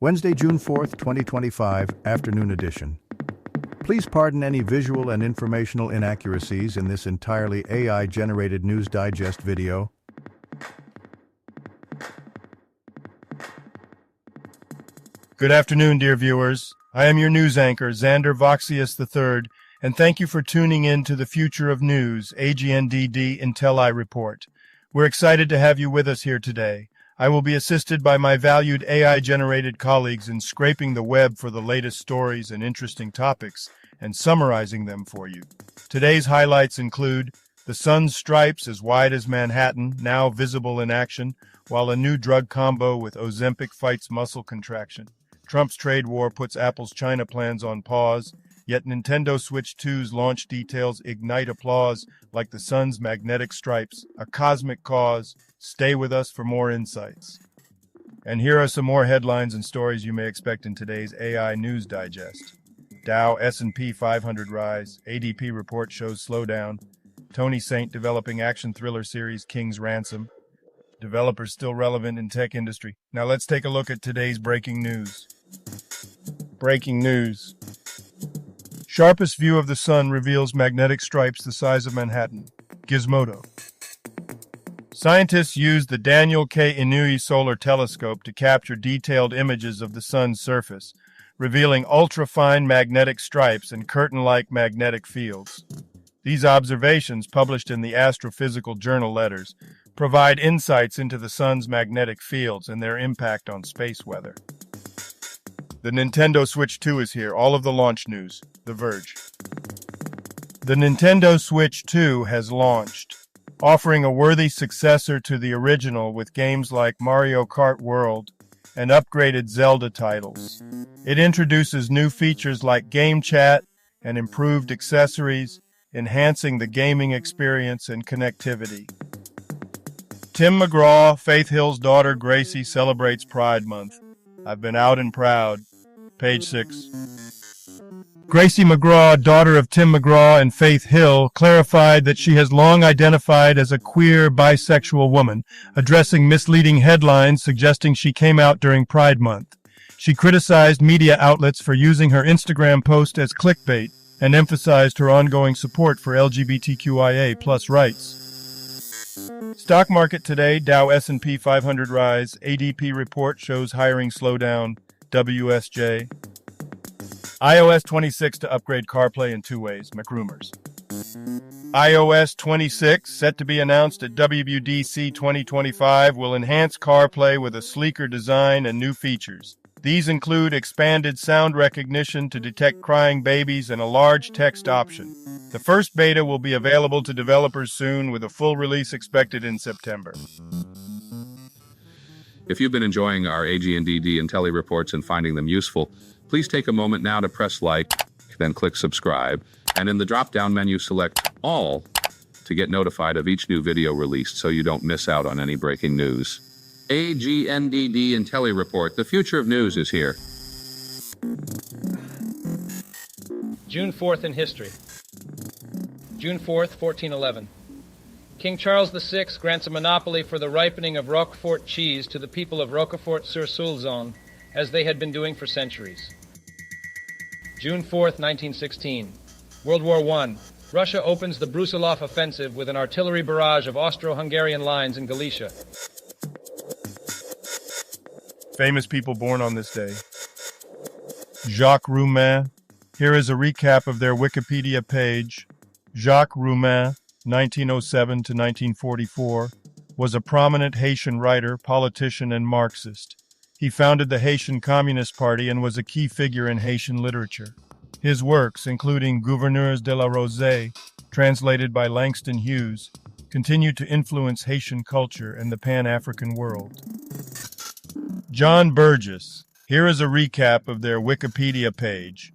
Wednesday, June 4th, 2025, afternoon edition. Please pardon any visual and informational inaccuracies in this entirely AI-generated News Digest video. Good afternoon, dear viewers. I am your news anchor, Xander Voxius III, and thank you for tuning in to the Future of News, AGNDD intelliReport. We're excited to have you with us here today. I will be assisted by my valued AI-generated colleagues in scraping the web for the latest stories and interesting topics and summarizing them for you. Today's highlights include the sun's stripes as wide as Manhattan, now visible in action, while a new drug combo with Ozempic fights muscle contraction. Trump's trade war puts Apple's China plans on pause, yet Nintendo Switch 2's launch details ignite applause like the sun's magnetic stripes, a cosmic cause. Stay with us for more insights. And here are some more headlines and stories you may expect in today's AI News Digest. Dow S&P 500 rise, ADP report shows slowdown, Tony Saint developing action thriller series King's Ransom, developers still relevant in tech industry. Now let's take a look at today's breaking news. Breaking news. Sharpest view of the sun reveals magnetic stripes the size of Manhattan. Gizmodo. Scientists used the Daniel K. Inouye Solar Telescope to capture detailed images of the sun's surface, revealing ultra-fine magnetic stripes and curtain-like magnetic fields. These observations, published in the Astrophysical Journal Letters, provide insights into the sun's magnetic fields and their impact on space weather. The Nintendo Switch 2 is here. All of the launch news. The Verge. The Nintendo Switch 2 has launched, offering a worthy successor to the original with games like Mario Kart World and upgraded Zelda titles. It introduces new features like game chat and improved accessories, enhancing the gaming experience and connectivity. Tim McGraw, Faith Hill's daughter Gracie, celebrates Pride Month. I've been out and proud. Page 6. Gracie McGraw, daughter of Tim McGraw and Faith Hill, clarified that she has long identified as a queer, bisexual woman, addressing misleading headlines suggesting she came out during Pride Month. She criticized media outlets for using her Instagram post as clickbait and emphasized her ongoing support for LGBTQIA+ rights. Stock market today, Dow S&P 500 rise, ADP report shows hiring slowdown, WSJ. iOS 26 to upgrade CarPlay in 2 ways, McRumors. iOS 26, set to be announced at WWDC 2025, will enhance CarPlay with a sleeker design and new features. These include expanded sound recognition to detect crying babies and a large text option. The first beta will be available to developers soon, with a full release expected in September. If you've been enjoying our AGNDD intelliReports and finding them useful, please take a moment now to press like, then click subscribe, and in the drop-down menu select All to get notified of each new video released so you don't miss out on any breaking news. AGNDD intelliReport, the future of news is here. June 4th in history. June 4th, 1411. King Charles VI grants a monopoly for the ripening of Roquefort cheese to the people of Roquefort-sur-Soulzon, as they had been doing for centuries. June 4th, 1916. World War I. Russia opens the Brusilov offensive with an artillery barrage of Austro-Hungarian lines in Galicia. Famous people born on this day. Jacques Roumain. Here is a recap of their Wikipedia page. Jacques Roumain, 1907 to 1944, was a prominent Haitian writer, politician, and Marxist. He founded the Haitian Communist Party and was a key figure in Haitian literature. His works, including Gouverneurs de la Rosée, translated by Langston Hughes, continue to influence Haitian culture and the Pan-African world. John Burgess. Here is a recap of their Wikipedia page.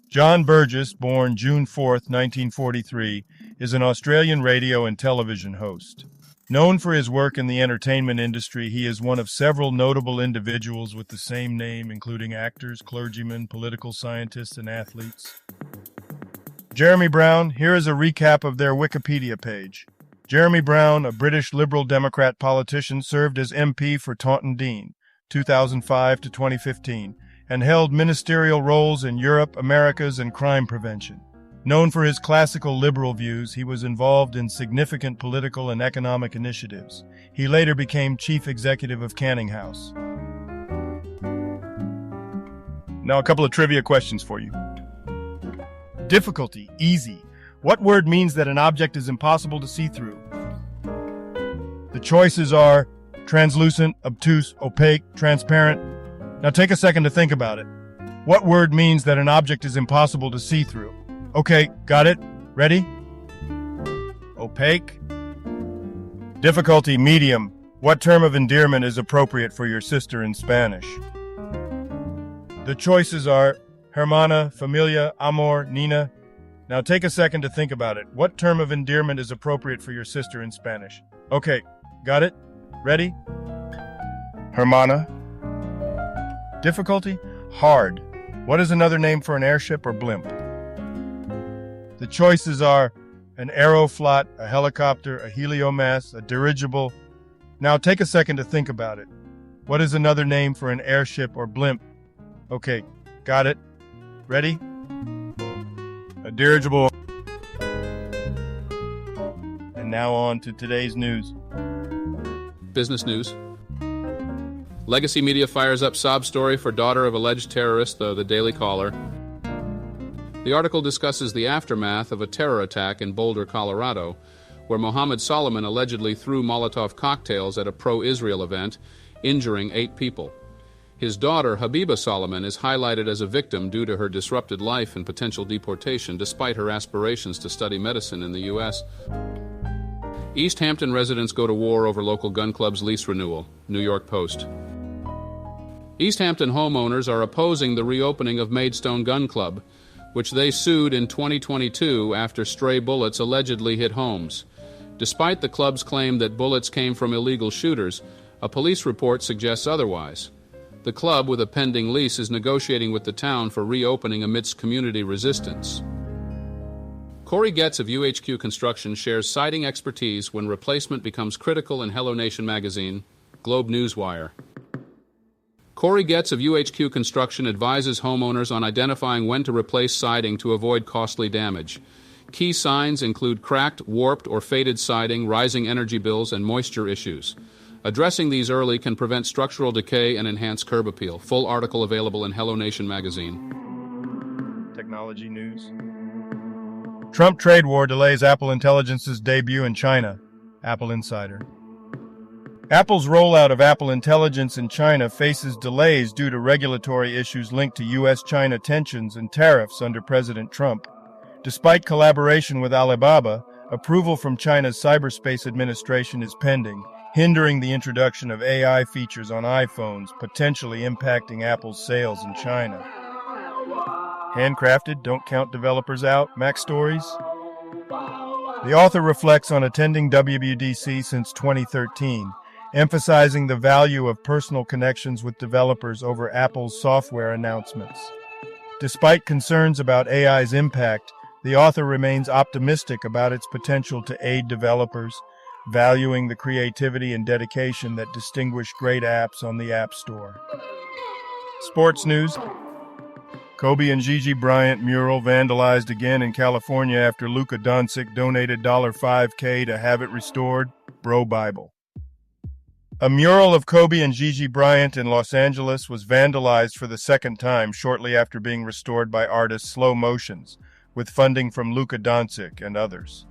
John Burgess, born June 4, 1943, is an Australian radio and television host. Known for his work in the entertainment industry, he is one of several notable individuals with the same name, including actors, clergymen, political scientists, and athletes. Jeremy Brown. Here is a recap of their Wikipedia page. Jeremy Brown, a British Liberal Democrat politician, served as MP for Taunton Deane. 2005 to 2015, and held ministerial roles in Europe, Americas, and crime prevention. Known for his classical liberal views, he was involved in significant political and economic initiatives. He later became chief executive of Canning House. Now a couple of trivia questions for you. Difficulty, easy. What word means that an object is impossible to see through? The choices are translucent, obtuse, opaque, transparent. Now take a second to think about it. What word means that an object is impossible to see through? Okay, got it? Ready? Opaque. Difficulty, medium. What term of endearment is appropriate for your sister in Spanish? The choices are hermana, familia, amor, Nina. Now take a second to think about it. What term of endearment is appropriate for your sister in Spanish? Okay, got it? Ready? Hermana. Difficulty, hard. What is another name for an airship or blimp? The choices are an aeroflot, a helicopter, a heliomass, a dirigible. Now take a second to think about it. What is another name for an airship or blimp? Okay, got it? Ready? A dirigible. And now on to today's news. Business news. Legacy Media fires up sob story for daughter of alleged terrorist, the Daily Caller. The article discusses the aftermath of a terror attack in Boulder, Colorado, where Mohammed Solomon allegedly threw Molotov cocktails at a pro-Israel event, injuring 8 people. His daughter, Habiba Solomon, is highlighted as a victim due to her disrupted life and potential deportation despite her aspirations to study medicine in the U.S. East Hampton residents go to war over local gun club's lease renewal. New York Post. East Hampton homeowners are opposing the reopening of Maidstone Gun Club, which they sued in 2022 after stray bullets allegedly hit homes. Despite the club's claim that bullets came from illegal shooters, a police report suggests otherwise. The club, with a pending lease, is negotiating with the town for reopening amidst community resistance. Corey Getz of UHQ Construction shares siding expertise when replacement becomes critical in Hello Nation magazine, Globe Newswire. Corey Getz of UHQ Construction advises homeowners on identifying when to replace siding to avoid costly damage. Key signs include cracked, warped, or faded siding, rising energy bills, and moisture issues. Addressing these early can prevent structural decay and enhance curb appeal. Full article available in Hello Nation magazine. Technology news. Trump trade war delays Apple Intelligence's debut in China. Apple Insider. Apple's rollout of Apple Intelligence in China faces delays due to regulatory issues linked to U.S.-China tensions and tariffs under President Trump. Despite collaboration with Alibaba, approval from China's Cyberspace Administration is pending, hindering the introduction of AI features on iPhones, potentially impacting Apple's sales in China. Handcrafted, don't count developers out, Mac Stories. The author reflects on attending WWDC since 2013, emphasizing the value of personal connections with developers over Apple's software announcements. Despite concerns about AI's impact, the author remains optimistic about its potential to aid developers, valuing the creativity and dedication that distinguish great apps on the App Store. Sports news. Kobe and Gigi Bryant mural vandalized again in California after Luka Doncic donated $5K to have it restored. Bro Bible. A mural of Kobe and Gigi Bryant in Los Angeles was vandalized for the second time shortly after being restored by artist Slow Motions, with funding from Luka Doncic and others.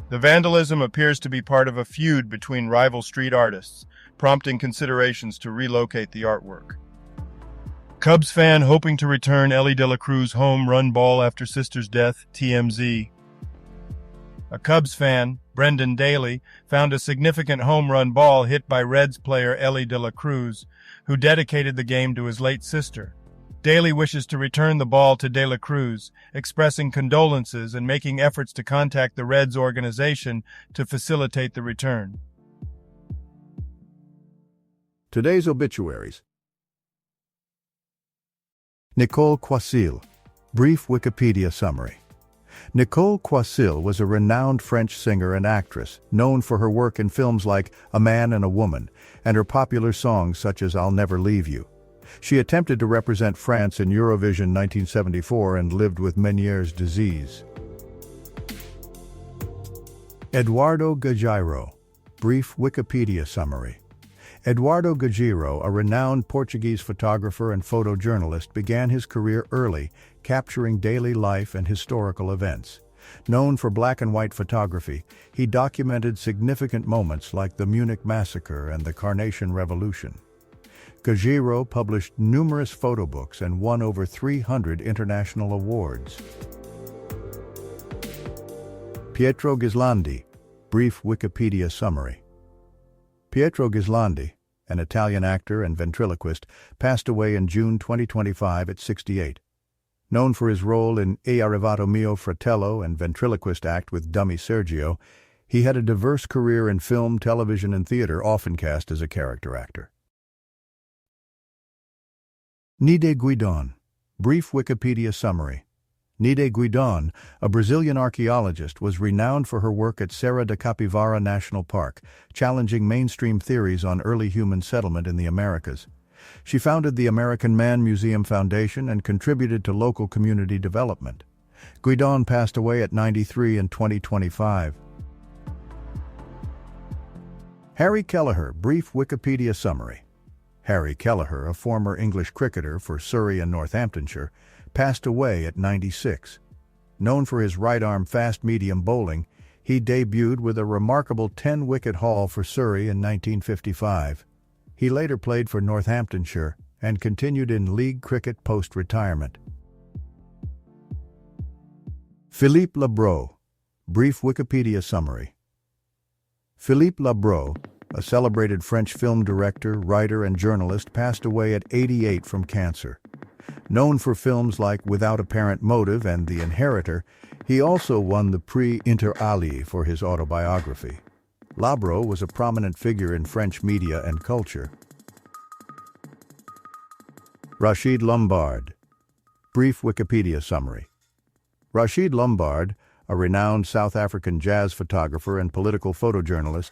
The vandalism appears to be part of a feud between rival street artists, prompting considerations to relocate the artwork. Cubs fan hoping to return Ellie De La Cruz home run ball after sister's death, TMZ. A Cubs fan, Brendan Daly, found a significant home run ball hit by Reds player Ellie De La Cruz, who dedicated the game to his late sister. Daly wishes to return the ball to De La Cruz, expressing condolences and making efforts to contact the Reds organization to facilitate the return. Today's obituaries. Nicole Quasil. Brief Wikipedia summary. Nicole Quassil was a renowned French singer and actress, known for her work in films like A Man and a Woman, and her popular songs such as I'll Never Leave You. She attempted to represent France in Eurovision 1974 and lived with Meniere's disease. Eduardo Gagiro. Brief Wikipedia summary. Eduardo Gagiro, a renowned Portuguese photographer and photojournalist, began his career early, capturing daily life and historical events. Known for black and white photography, he documented significant moments like the Munich Massacre and the Carnation Revolution. Gagiro published numerous photo books and won over 300 international awards. Pietro Ghislandi. Brief Wikipedia summary. Pietro Ghislandi, an Italian actor and ventriloquist, passed away in June 2025 at 68. Known for his role in E Arrivato Mio Fratello and ventriloquist act with dummy Sergio, he had a diverse career in film, television, and theater, often cast as a character actor. Nide Guidon. Brief Wikipedia summary. Nide Guidon, a Brazilian archaeologist, was renowned for her work at Serra da Capivara National Park, challenging mainstream theories on early human settlement in the Americas. She founded the American Man Museum Foundation and contributed to local community development. Guidon passed away at 93 in 2025. Harry Kelleher. Brief Wikipedia summary. Harry Kelleher, a former English cricketer for Surrey and Northamptonshire, passed away at 96. Known for his right-arm fast-medium bowling, he debuted with a remarkable 10-wicket haul for Surrey in 1955. He later played for Northamptonshire and continued in league cricket post-retirement. Philippe Labro. Brief Wikipedia summary. Philippe Labro, a celebrated French film director, writer, and journalist, passed away at 88 from cancer. Known for films like Without Apparent Motive and The Inheritor, he also won the Prix Inter Alia for his autobiography. Labro was a prominent figure in French media and culture. Rachid Lombard. Brief Wikipedia summary. Rachid Lombard, a renowned South African jazz photographer and political photojournalist,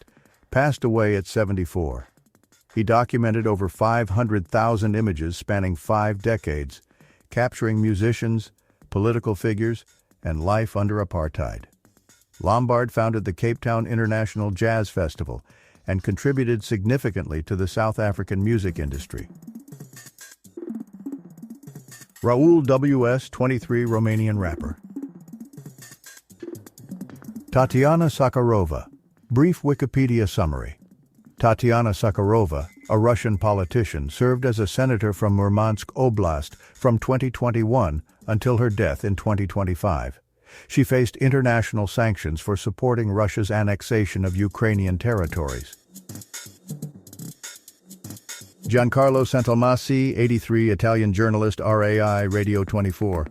passed away at 74. He documented over 500,000 images spanning 5 decades, capturing musicians, political figures, and life under apartheid. Lombard founded the Cape Town International Jazz Festival and contributed significantly to the South African music industry. Raul W.S., 23, Romanian rapper. Tatiana Sakharova. Brief Wikipedia summary. Tatiana Sakharova, a Russian politician, served as a senator from Murmansk Oblast from 2021 until her death in 2025. She faced international sanctions for supporting Russia's annexation of Ukrainian territories. Giancarlo Santalmasi, 83, Italian journalist, RAI Radio 24.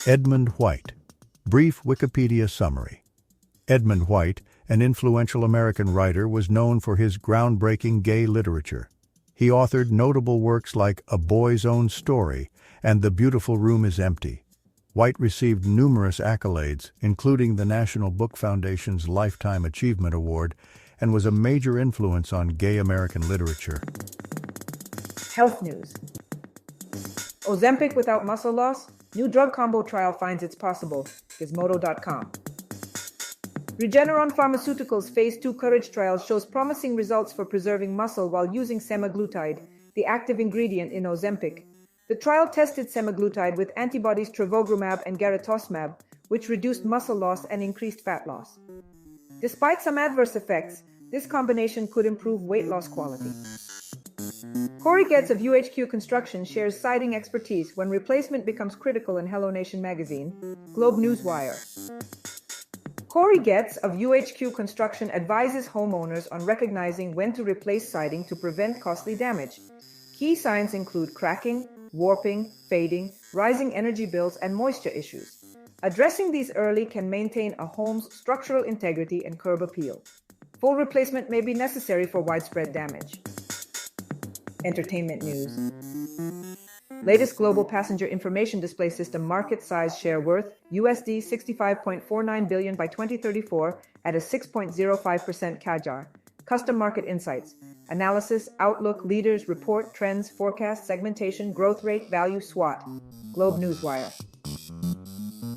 Edmund White. Brief Wikipedia summary. Edmund White, an influential American writer, was known for his groundbreaking gay literature. He authored notable works like A Boy's Own Story and The Beautiful Room is Empty. White received numerous accolades, including the National Book Foundation's Lifetime Achievement Award, and was a major influence on gay American literature. Health news. Ozempic without muscle loss? New drug combo trial finds it's possible. Gizmodo.com. Regeneron Pharmaceuticals Phase 2 Courage trial shows promising results for preserving muscle while using semaglutide, the active ingredient in Ozempic. The trial tested semaglutide with antibodies trevogrumab and garetosmab, which reduced muscle loss and increased fat loss. Despite some adverse effects, this combination could improve weight loss quality. Corey Getz of UHQ Construction shares siding expertise when replacement becomes critical in Hello Nation magazine, Globe Newswire. Corey Getz of UHQ Construction advises homeowners on recognizing when to replace siding to prevent costly damage. Key signs include cracking, warping, fading, rising energy bills, and moisture issues. Addressing these early can maintain a home's structural integrity and curb appeal. Full replacement may be necessary for widespread damage. Entertainment news. Latest global passenger information display system market size share worth USD 65.49 billion by 2034 at a 6.05% CAGR. Custom market insights. Analysis, outlook, leaders, report, trends, forecast, segmentation, growth rate, value, SWOT. Globe Newswire.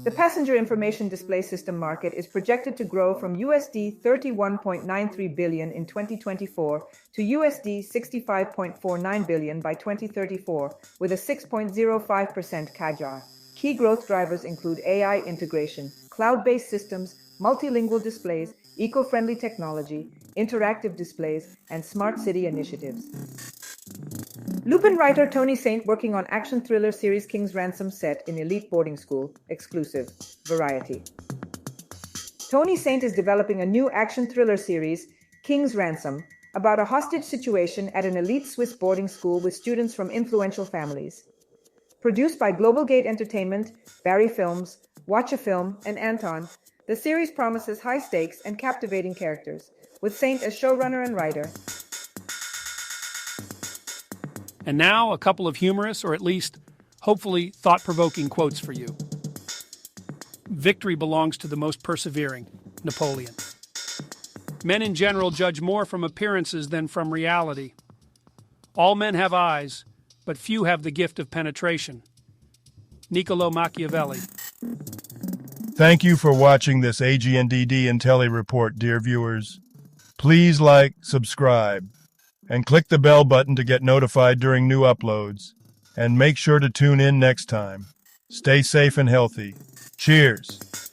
The passenger information display system market is projected to grow from USD 31.93 billion in 2024 to USD 65.49 billion by 2034, with a 6.05% CAGR. Key growth drivers include AI integration, cloud-based systems, multilingual displays, eco-friendly technology, interactive displays, and smart city initiatives. Lupin writer Tony Saint working on action thriller series King's Ransom set in elite boarding school. Exclusive. Variety. Tony Saint is developing a new action thriller series, King's Ransom, about a hostage situation at an elite Swiss boarding school with students from influential families. Produced by Global Gate Entertainment, Barry Films, Watch a Film, and Anton, the series promises high stakes and captivating characters, with Saint as showrunner and writer. And now, a couple of humorous, or at least, hopefully, thought-provoking quotes for you. Victory belongs to the most persevering, Napoleon. Men in general judge more from appearances than from reality. All men have eyes, but few have the gift of penetration. Niccolo Machiavelli. Thank you for watching this AGNDD intelliReport, dear viewers. Please like, subscribe, and click the bell button to get notified during new uploads. And make sure to tune in next time. Stay safe and healthy. Cheers!